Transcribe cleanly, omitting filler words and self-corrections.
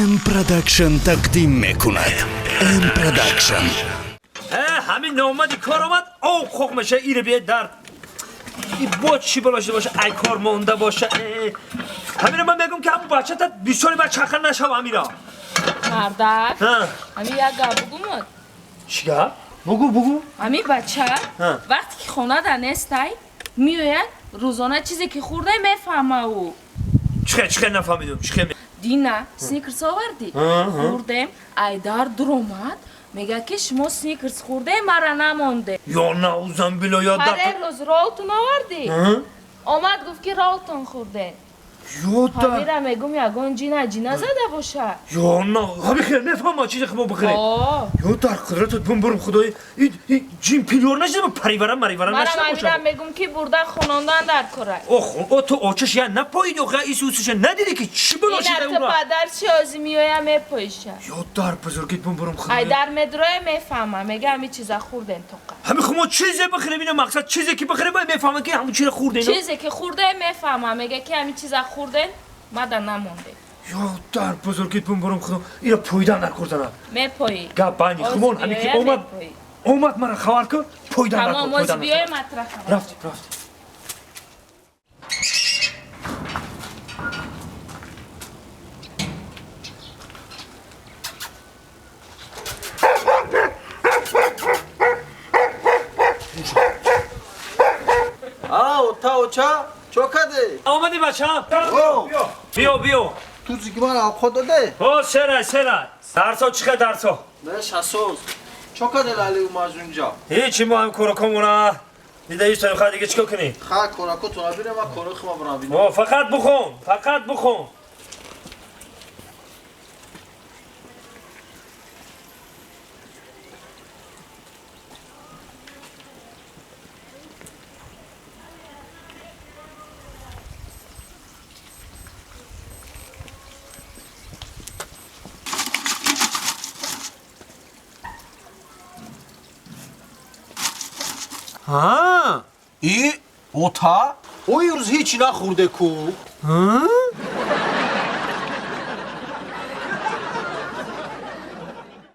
ام پروداکشن تقدیم میکند. ام پروداکشن. همین نامدی کار آمد او خوب میشه ایره بیاد در این با چی باشه ای کار مونده باشه همین من میگم که همون بچه تا 20 سالی بعد چخن نشو امیرا مردک ها همین یک گپ بگومد چیگه؟ بگو همین بچه وقتی که خونه در نستای میوید روزانه چیزی که خورده میفهمه او چخه نفهمیدم چخه دینا سنیکرز آوردی خوردم ای در درآمد میگه که شما سنیکرز خورده مرا نمانده یا نعوذم بالله یاد هر روز رالتون آوردی آمد گفت که رالتون خورده همیره میگم یگان جینا زده باشه یا نه همین خیلی نفهمم چیزی که ما بخیره یا در قدرتت بمبرم خدای این جیم پیلور نشده با پریورم نشده باشه من میگم که برده خوناندن در کره او تو آچش یا نپایید و این سوسش ندیدی که چی بلاشیده این اون را پدر چیازی میویه میپایشه یا در بزرگیت بمبرم خدای ای در مدرای میفهمه میگه همین چیزا خوردن تو همین خب ما چیزی بخیره بینه مقصد چیزی که بخیره باید میفهمه که همون چیز خورده اینا چیزی که خورده میفهمه میگه که همین چیزا خوردن مادر نمونده یا در بزرگیت بمبرم خدا اینا پویدن نکردن میپایی گپ بانی خمون همین که اومد مرا خبر کن پویدن نکرد تمام از بیای مطرح رفتی اوچا چوکده آمدی بچه هم بیا تو زیگی من خود داده سرای درسا چیه درسا بهش حسوس چوکده لالی اومد اونجا هیچی ما هم کورکمونه دیده ایش تا دیگه چیکار کنی خواه کورکو تو نبینه من کورک ما برام بینه فقط بخون ای اوتا او روز هیچی نخورده کو